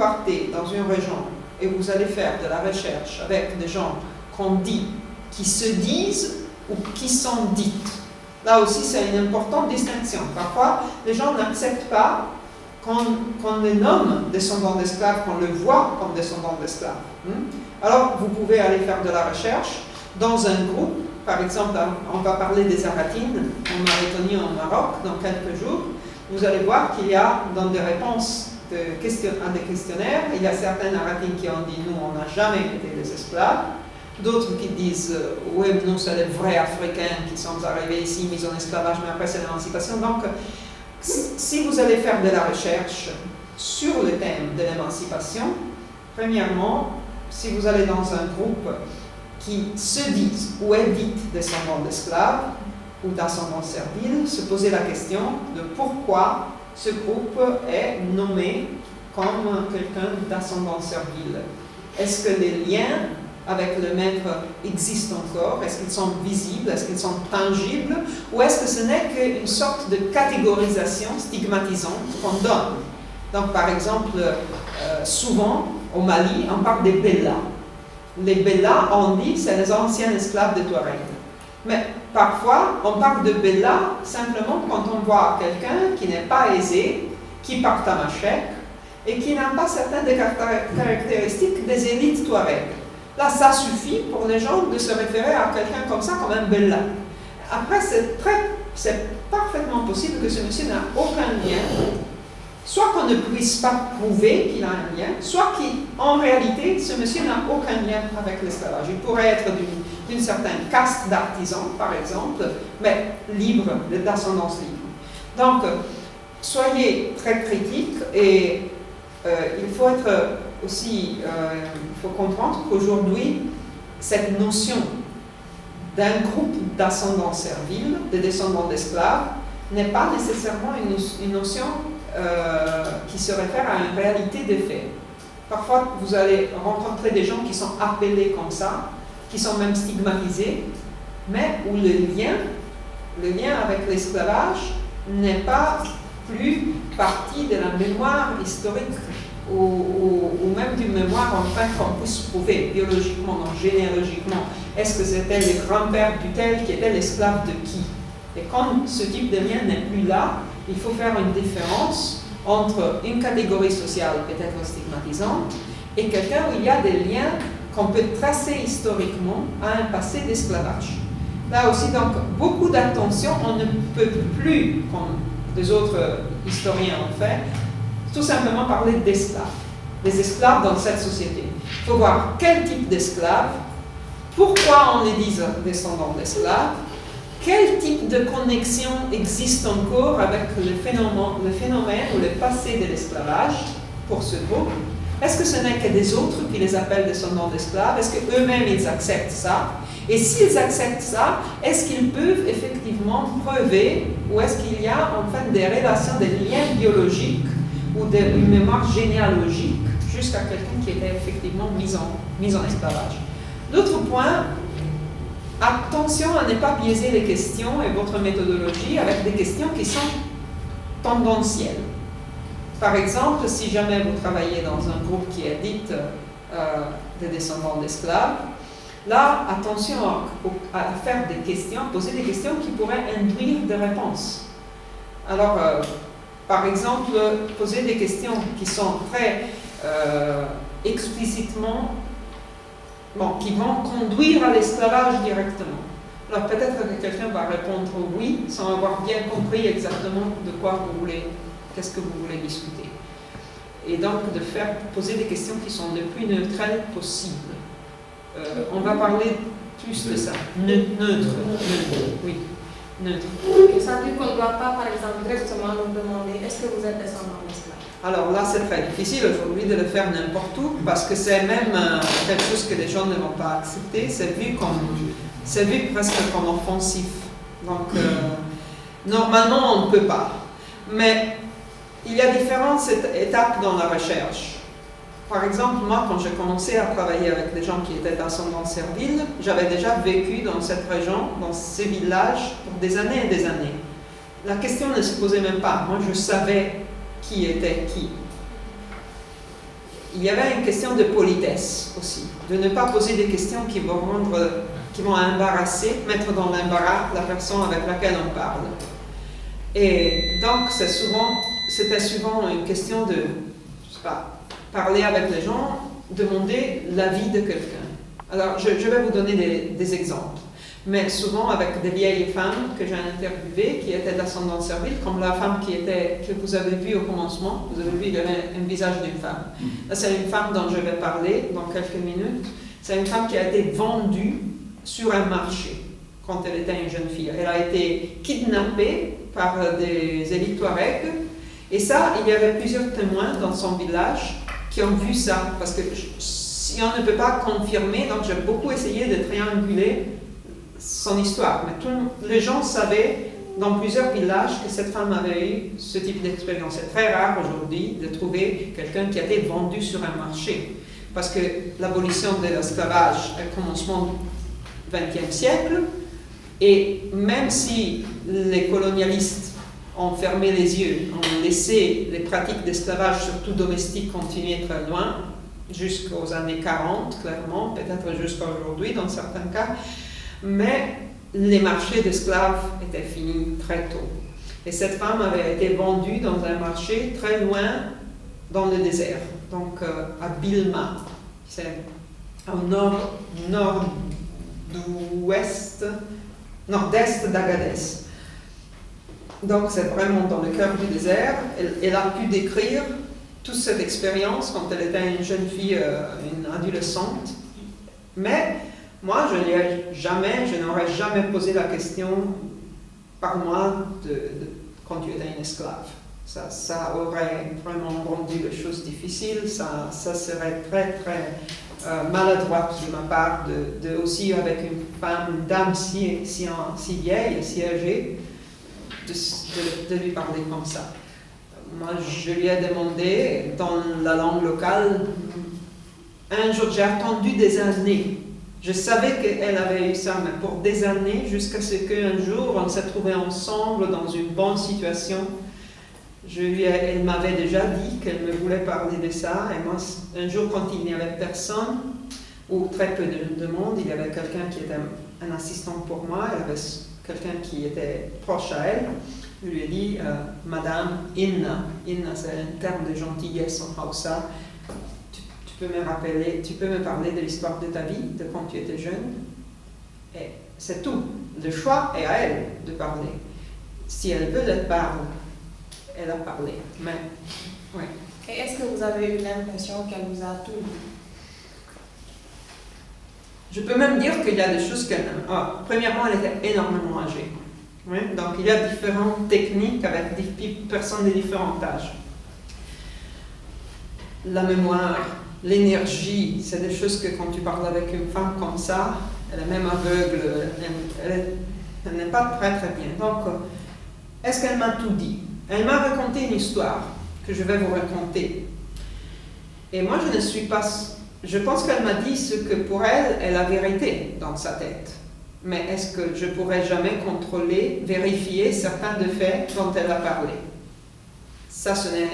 partez dans une région et vous allez faire de la recherche avec des gens qu'on dit, qui se disent ou qui sont dites, là aussi c'est une importante distinction. Parfois, les gens n'acceptent pas qu'on les nomme descendants d'esclaves, qu'on le voit comme descendants d'esclaves. Alors, vous pouvez aller faire de la recherche dans un groupe. Par exemple, on va parler des Aratines en Mauritanie, au Maroc, dans quelques jours. Vous allez voir qu'il y a, dans des réponses à des questionnaires, il y a certaines Aratines qui ont dit « nous, on n'a jamais été des esclaves », d'autres qui disent « oui, nous, c'est les vrais Africains qui sont arrivés ici, mis en esclavage, mais après c'est l'émancipation ». Donc, si vous allez faire de la recherche sur le thème de l'émancipation, premièrement, si vous allez dans un groupe qui se disent ou est dite descendants d'esclaves ou d'ascendants serviles, se poser la question de pourquoi ce groupe est nommé comme quelqu'un d'ascendant servile. Est-ce que les liens avec le maître existent encore? Est-ce qu'ils sont visibles? Est-ce qu'ils sont tangibles? Ou est-ce que ce n'est qu'une sorte de catégorisation stigmatisante qu'on donne? Donc, par exemple, souvent, au Mali, on parle des Bellas. Les Bellas, on dit, c'est les anciens esclaves de Touareg. Mais parfois, on parle de Bellas simplement quand on voit quelqu'un qui n'est pas aisé, qui part à Machek, et qui n'a pas certaines des caractéristiques des élites Touareg. Là, ça suffit pour les gens de se référer à quelqu'un comme ça, comme un Bella. Après, c'est parfaitement possible que ce monsieur n'a aucun lien, soit qu'on ne puisse pas prouver qu'il a un lien, soit qu'en réalité, ce monsieur n'a aucun lien avec l'esclavage. Il pourrait être d'une certaine caste d'artisans, par exemple, mais libre, d'ascendance libre. Donc, soyez très critiques et il faut être aussi, il faut comprendre qu'aujourd'hui, cette notion d'un groupe d'ascendants serviles, de descendants d'esclaves, n'est pas nécessairement une notion qui se réfère à une réalité des faits. Parfois, vous allez rencontrer des gens qui sont appelés comme ça, qui sont même stigmatisés, mais où le lien avec l'esclavage n'est pas plus partie de la mémoire historique ou même d'une mémoire enfin qu'on puisse prouver biologiquement, non, généalogiquement. Est-ce que c'était le grand-père du tel qui était l'esclave de qui? Et quand ce type de lien n'est plus là, il faut faire une différence entre une catégorie sociale peut-être stigmatisante et quelqu'un où il y a des liens qu'on peut tracer historiquement à un passé d'esclavage. Là aussi, donc, beaucoup d'attention, on ne peut plus, comme des autres historiens ont fait, tout simplement parler d'esclaves, des esclaves dans cette société. Il faut voir quel type d'esclaves, pourquoi on les dit descendants d'esclaves, quel type de connexion existe encore avec le phénomène ou le passé de l'esclavage pour ce groupe. Est-ce que ce n'est que des autres qui les appellent descendants d'esclaves? Est-ce qu'eux-mêmes ils acceptent ça? Et s'ils acceptent ça, est-ce qu'ils peuvent effectivement prouver ou est-ce qu'il y a en fait des relations, des liens biologiques ou une mémoire généalogique jusqu'à quelqu'un qui était effectivement mis en esclavage? L'autre point, attention à ne pas biaiser les questions et votre méthodologie avec des questions qui sont tendancielles. Par exemple, si jamais vous travaillez dans un groupe qui est dit des descendants d'esclaves, là, attention à faire des questions, poser des questions qui pourraient induire des réponses. Alors, par exemple, poser des questions qui sont très explicitement, qui vont conduire à l'esclavage directement. Alors peut-être que quelqu'un va répondre oui, sans avoir bien compris exactement de quoi vous voulez, qu'est-ce que vous voulez discuter. Et donc de poser des questions qui sont le plus neutrales possible. On va parler plus de ça. Neutre. Oui. Neutre. Ça veut dire qu'on ne doit pas, par exemple, directement nous demander est-ce que vous êtes descendant d'esclaves? Alors là, c'est très difficile aujourd'hui de le faire n'importe où, parce que c'est même quelque chose que les gens ne vont pas accepter. C'est vu presque comme offensif. Donc, normalement, on ne peut pas. Mais il y a différentes étapes dans la recherche. Par exemple, moi, quand j'ai commencé à travailler avec des gens qui étaient d'ascendance servile, j'avais déjà vécu dans cette région, dans ces villages, pour des années et des années. La question ne se posait même pas. Moi, je savais qui était qui. il y avait une question de politesse aussi, de ne pas poser des questions qui vont embarrasser, mettre dans l'embarras la personne avec laquelle on parle. Et donc, c'était souvent une question de, je sais pas, parler avec les gens, demander l'avis de quelqu'un. Alors, je vais vous donner des exemples. Mais souvent avec des vieilles femmes que j'ai interviewées qui étaient d'ascendance servile, comme la femme que vous avez vue au commencement. Vous avez vu, il y avait un visage d'une femme. Là, c'est une femme dont je vais parler dans quelques minutes. C'est une femme qui a été vendue sur un marché quand elle était une jeune fille. Elle a été kidnappée par des élites Touareg. Et ça, il y avait plusieurs témoins dans son village qui ont vu ça. Parce que si on ne peut pas confirmer, donc j'ai beaucoup essayé de trianguler son histoire. Mais tous les gens savaient dans plusieurs villages que cette femme avait eu ce type d'expérience. C'est très rare aujourd'hui de trouver quelqu'un qui a été vendu sur un marché. Parce que l'abolition de l'esclavage est au commencement du XXe siècle, et même si les colonialistes ont fermé les yeux, ont laissé les pratiques d'esclavage, surtout domestique, continuer très loin, jusqu'aux années 40, clairement, peut-être jusqu'à aujourd'hui dans certains cas, mais les marchés d'esclaves étaient finis très tôt. Et cette femme avait été vendue dans un marché très loin dans le désert, donc à Bilma, c'est au nord-est d'Agadez. Donc c'est vraiment dans le cœur du désert. Elle a pu décrire toute cette expérience quand elle était une jeune fille, une adolescente. Mais moi, je n'aurais jamais posé la question, parle-moi de quand tu étais une esclave. Ça aurait vraiment rendu les choses difficiles, ça serait très très maladroit de ma part de aussi avec une femme, une dame si vieille, si âgée, de lui parler comme ça. Moi, je lui ai demandé dans la langue locale, un jour j'ai attendu des années. Je savais qu'elle avait eu ça, mais pour des années, jusqu'à ce qu'un jour, on s'est trouvés ensemble dans une bonne situation. Elle m'avait déjà dit qu'elle me voulait parler de ça, et moi, un jour, quand il n'y avait personne, ou très peu de monde, il y avait quelqu'un qui était un assistant pour moi, il y avait quelqu'un qui était proche à elle. Je lui ai dit, Madame Inna, c'est un terme de gentillesse en Hausa. Tu peux me parler de l'histoire de ta vie, de quand tu étais jeune. Et c'est tout. Le choix est à elle de parler. Si elle veut le parler, elle a parlé. Mais, oui. Et est-ce que vous avez eu l'impression qu'elle vous a tout dit? Je peux même dire qu'il y a des choses qu'elle... premièrement, elle était énormément âgée. Oui? Donc, il y a différentes techniques avec des personnes de différents âges. La mémoire, l'énergie, c'est des choses que quand tu parles avec une femme comme ça, elle est même aveugle, elle n'est pas très très bien. Donc, est-ce qu'elle m'a tout dit? Elle m'a raconté une histoire que je vais vous raconter. Et moi, je pense qu'elle m'a dit ce que pour elle est la vérité dans sa tête. Mais est-ce que je pourrais jamais contrôler, vérifier certains des faits dont elle a parlé? Ça, ce n'est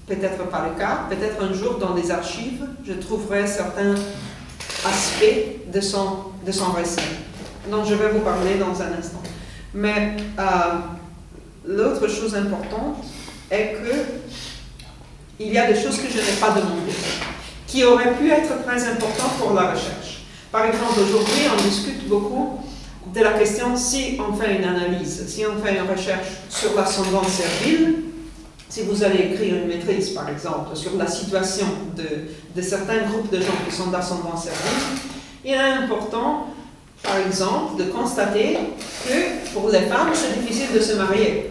peut-être pas le cas. Peut-être un jour, dans les archives, je trouverai certains aspects de son récit, dont je vais vous parler dans un instant. Mais l'autre chose importante est qu'il y a des choses que je n'ai pas demandées, qui auraient pu être très importantes pour la recherche. Par exemple, aujourd'hui, on discute beaucoup de la question si on fait une analyse, si on fait une recherche sur l'ascendance servile, si vous allez écrire une maîtrise, par exemple, sur la situation de certains groupes de gens qui sont d'ascendance servile, il est important, par exemple, de constater que pour les femmes, c'est difficile de se marier.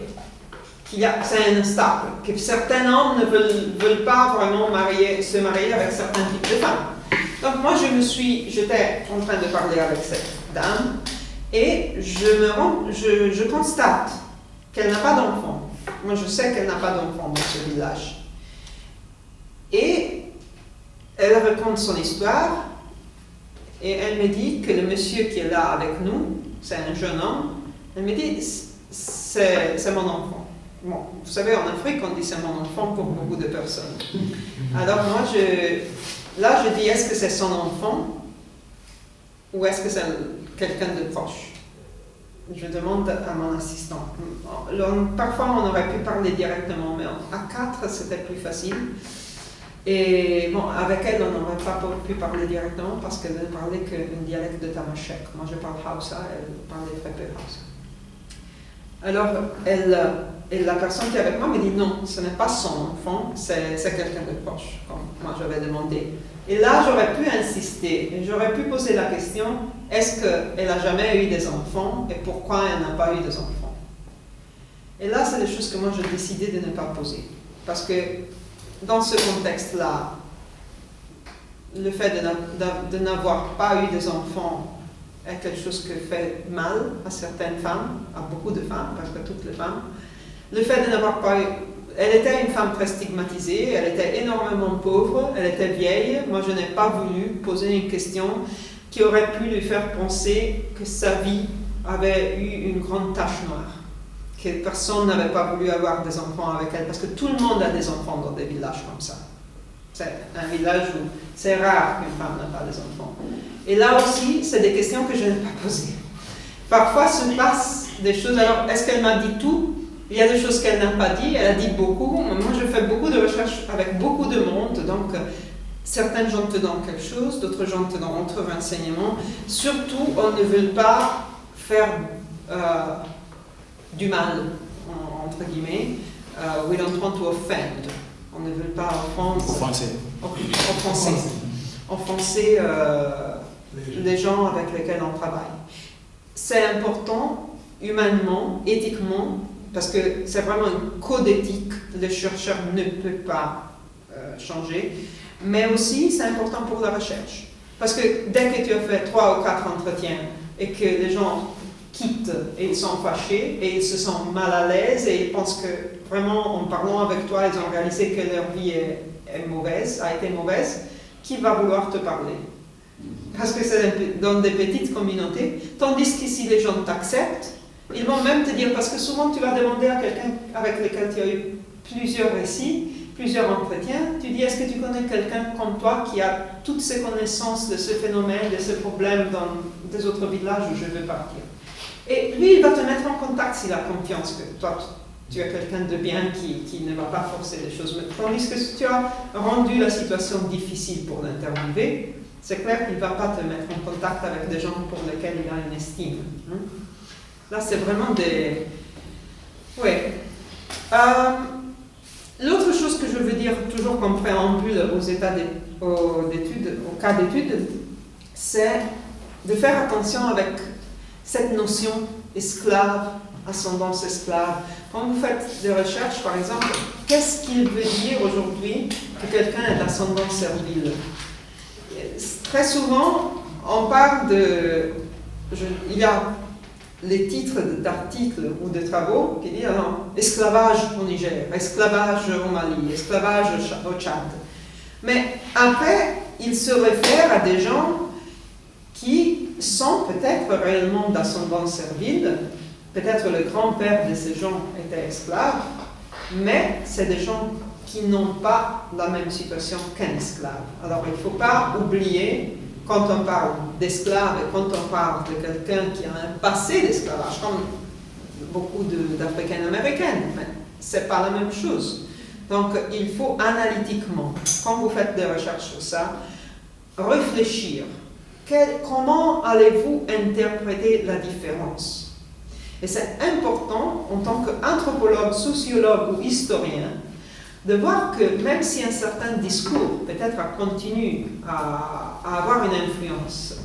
C'est instable, que certains hommes ne veulent pas vraiment se marier avec certains types de femmes. Donc moi, j'étais en train de parler avec cette dame et je constate qu'elle n'a pas d'enfant. Moi, je sais qu'elle n'a pas d'enfant dans ce village. Et elle raconte son histoire et elle me dit que le monsieur qui est là avec nous, c'est un jeune homme, elle me dit, c'est mon enfant. Bon, vous savez, en Afrique, on dit c'est mon enfant pour beaucoup de personnes. Alors moi, là, je dis, est-ce que c'est son enfant ou est-ce que c'est quelqu'un de proche? Je demande à mon assistant. Parfois, on aurait pu parler directement, mais à 4, c'était plus facile. Et bon, avec elle, on n'aurait pas pu parler directement parce qu'elle ne parlait qu'un dialecte de tamashek. Moi, je parle Hausa, elle parlait très peu Hausa. Alors, la personne qui est avec moi me dit non, ce n'est pas son enfant, c'est quelqu'un de proche, comme moi j'avais demandé. Et là, j'aurais pu insister, et j'aurais pu poser la question, est-ce qu'elle n'a jamais eu des enfants et pourquoi elle n'a pas eu des enfants? Et là, c'est des choses que moi j'ai décidé de ne pas poser. Parce que dans ce contexte-là, le fait de n'avoir pas eu des enfants est quelque chose qui fait mal à certaines femmes, à beaucoup de femmes, parce que toutes les femmes. Le fait de n'avoir pas eu... Elle était une femme très stigmatisée, elle était énormément pauvre, elle était vieille. Moi, je n'ai pas voulu poser une question qui aurait pu lui faire penser que sa vie avait eu une grande tache noire, que personne n'avait pas voulu avoir des enfants avec elle, parce que tout le monde a des enfants dans des villages comme ça. C'est un village où c'est rare qu'une femme n'a pas des enfants. Et là aussi, c'est des questions que je n'ai pas posées. Parfois se passent des choses. Alors, est-ce qu'elle m'a dit tout? Il y a des choses qu'elle n'a pas dit, elle a dit beaucoup. Moi, je fais beaucoup de recherches avec beaucoup de monde, donc certaines gens te donnent quelque chose, d'autres gens te donnent autre renseignement. Surtout, on ne veut pas faire du mal, entre guillemets. We don't want to offend. On ne veut pas offenser les gens avec lesquels on travaille. C'est important, humainement, éthiquement, parce que c'est vraiment un code éthique, le chercheur ne peut pas changer, mais aussi c'est important pour la recherche. Parce que dès que tu as fait 3 ou 4 entretiens et que les gens quittent et ils sont fâchés et ils se sentent mal à l'aise et ils pensent que vraiment en parlant avec toi, ils ont réalisé que leur vie est mauvaise, a été mauvaise, qui va vouloir te parler? Parce que c'est dans des petites communautés, tandis que si les gens t'acceptent, ils vont même te dire, parce que souvent tu vas demander à quelqu'un avec lequel tu as eu plusieurs récits, plusieurs entretiens, tu dis, est-ce que tu connais quelqu'un comme toi qui a toutes ces connaissances de ce phénomène, de ce problème dans des autres villages où je veux partir? Et lui, il va te mettre en contact s'il a confiance que toi, tu es quelqu'un de bien qui ne va pas forcer les choses. Tandis que si tu as rendu la situation difficile pour l'interviewer, c'est clair qu'il ne va pas te mettre en contact avec des gens pour lesquels il a une estime. Là, c'est vraiment des... Oui. L'autre chose que je veux dire, toujours comme préambule au cas d'étude, c'est de faire attention avec cette notion esclave, ascendance esclave. Quand vous faites des recherches, par exemple, qu'est-ce qu'il veut dire aujourd'hui que quelqu'un est d'ascendance servile? Très souvent, on parle de... il y a les titres d'articles ou de travaux qui disent esclavage au Niger, esclavage au Mali, esclavage au Tchad. Mais après, ils se réfèrent à des gens qui sont peut-être réellement d'ascendance servile, peut-être le grand-père de ces gens était esclave, mais c'est des gens qui n'ont pas la même situation qu'un esclave. Alors il ne faut pas oublier, quand on parle d'esclave et quand on parle de quelqu'un qui a un passé d'esclavage, comme beaucoup d'Africaines-Américaines, mais ce n'est pas la même chose. Donc il faut analytiquement, quand vous faites des recherches sur ça, réfléchir. Comment allez-vous interpréter la différence? Et c'est important, en tant qu'anthropologue, sociologue ou historien, de voir que même si un certain discours, peut-être, continue à avoir une influence